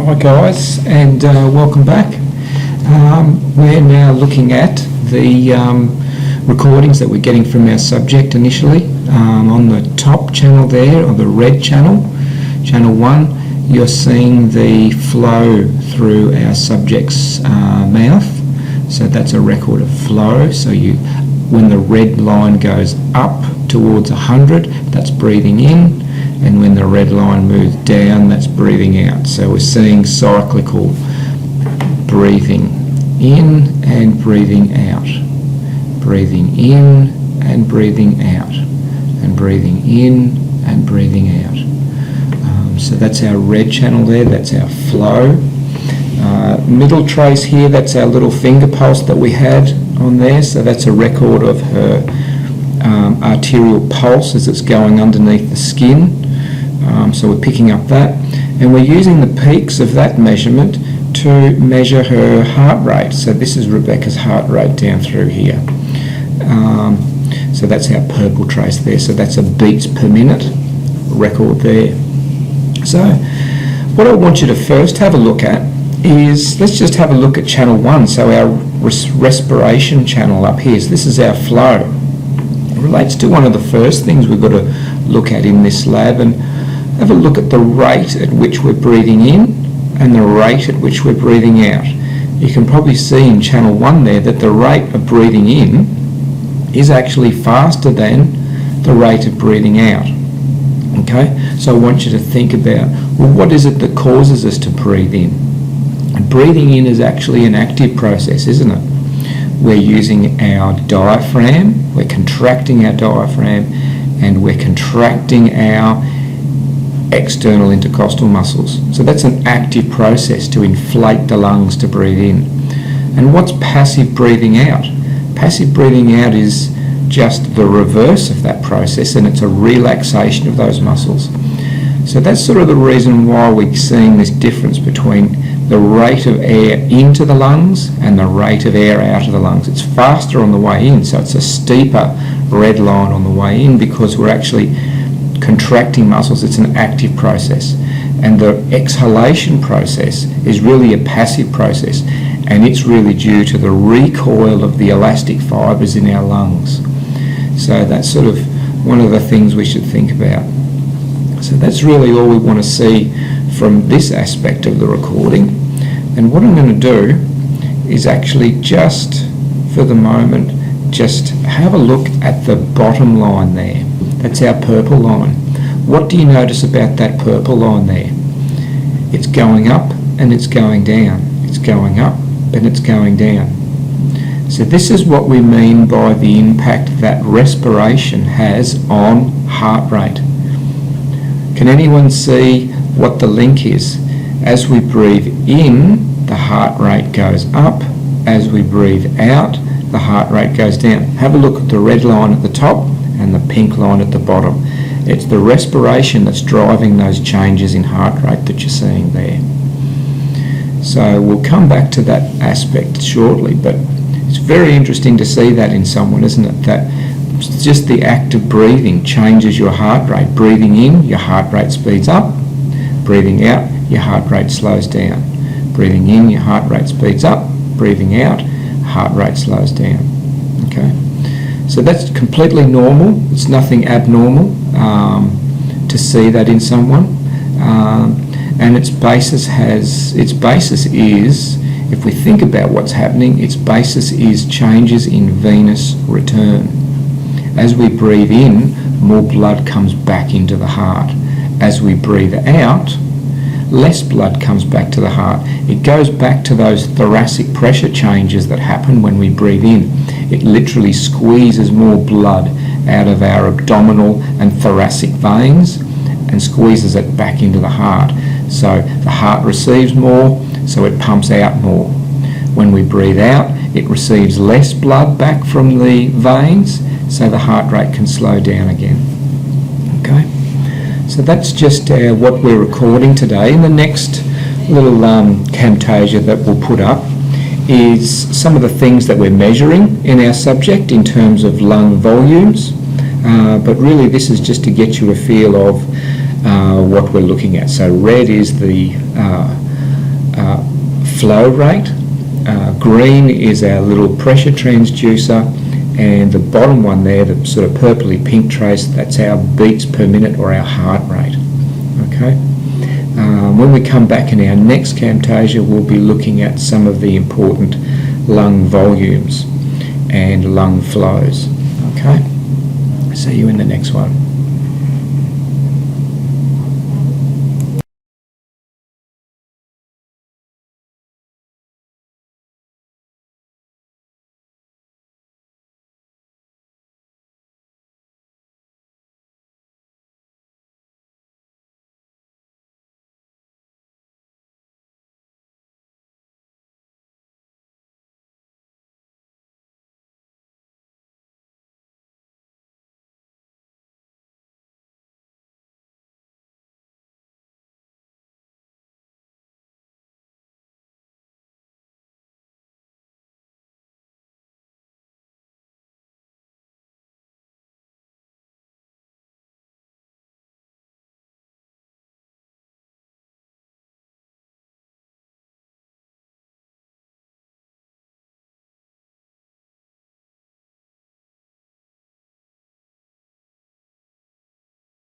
Hi guys, and welcome back. We're now looking at the recordings that we're getting from our subject initially. On the top channel there, or the red channel, channel 1, you're seeing the flow through our subject's mouth. So that's a record of flow. So when the red line goes up towards 100, that's breathing in. And when the red line moves down, that's breathing out. So we're seeing cyclical breathing in and breathing out, breathing in and breathing out, and breathing in and breathing out. So that's our red channel there, that's our flow. Middle trace here, that's our little finger pulse that we had on there. So that's a record of her arterial pulse as it's going underneath the skin. So we're picking up that, and we're using the peaks of that measurement to measure her heart rate. So this is Rebecca's heart rate down through here. So that's our purple trace there. So that's a beats per minute record there. So what I want you to first have a look at is, let's just have a look at channel 1. So our respiration channel up here. So this is our flow. It relates to one of the first things we've got to look at in this lab, and have a look at the rate at which we're breathing in and the rate at which we're breathing out. You can probably see in channel 1 there that the rate of breathing in is actually faster than the rate of breathing out. Okay, so I want you to think about, well, what is it that causes us to breathe in? And breathing in is actually an active process, isn't it? We're using our diaphragm, we're contracting our diaphragm, and we're contracting our external intercostal muscles. So that's an active process to inflate the lungs to breathe in. And what's passive breathing out? Passive breathing out is just the reverse of that process, and it's a relaxation of those muscles. So that's sort of the reason why we're seeing this difference between the rate of air into the lungs and the rate of air out of the lungs. It's faster on the way in, so it's a steeper red line on the way in because we're actually contracting muscles. It's an active process, and the exhalation process is really a passive process, and it's really due to the recoil of the elastic fibres in our lungs. So that's sort of one of the things we should think about. So that's really all we want to see from this aspect of the recording. And what I'm going to do is actually, just for the moment, just have a look at the bottom line there. That's our purple line. What do you notice about that purple line there? It's going up and it's going down. It's going up and it's going down. So this is what we mean by the impact that respiration has on heart rate. Can anyone see what the link is? As we breathe in, the heart rate goes up. As we breathe out, the heart rate goes down. Have a look at the red line at the top and the pink line at the bottom. It's the respiration that's driving those changes in heart rate that you're seeing there. So we'll come back to that aspect shortly, but it's very interesting to see that in someone, isn't it? That just the act of breathing changes your heart rate. Breathing in, your heart rate speeds up. Breathing out, your heart rate slows down. Breathing in, your heart rate speeds up. Breathing out, heart rate slows down. Okay, so that's completely normal. It's nothing abnormal to see that in someone, and its basis is, if we think about what's happening, its basis is changes in venous return. As we breathe in, more blood comes back into the heart. As we breathe out, less blood comes back to the heart. It goes back to those thoracic pressure changes that happen when we breathe in. It literally squeezes more blood out of our abdominal and thoracic veins and squeezes it back into the heart. So the heart receives more, so it pumps out more. When we breathe out, it receives less blood back from the veins, so the heart rate can slow down again. Okay, so that's just what we're recording today. And the next little Camtasia that we'll put up is some of the things that we're measuring in our subject in terms of lung volumes, but really this is just to get you a feel of what we're looking at. So red is the flow rate. Green is our little pressure transducer, and the bottom one there, the sort of purpley pink trace, that's our beats per minute or our heart rate. Okay. When we come back in our next Camtasia, we'll be looking at some of the important lung volumes and lung flows. Okay. See you in the next one.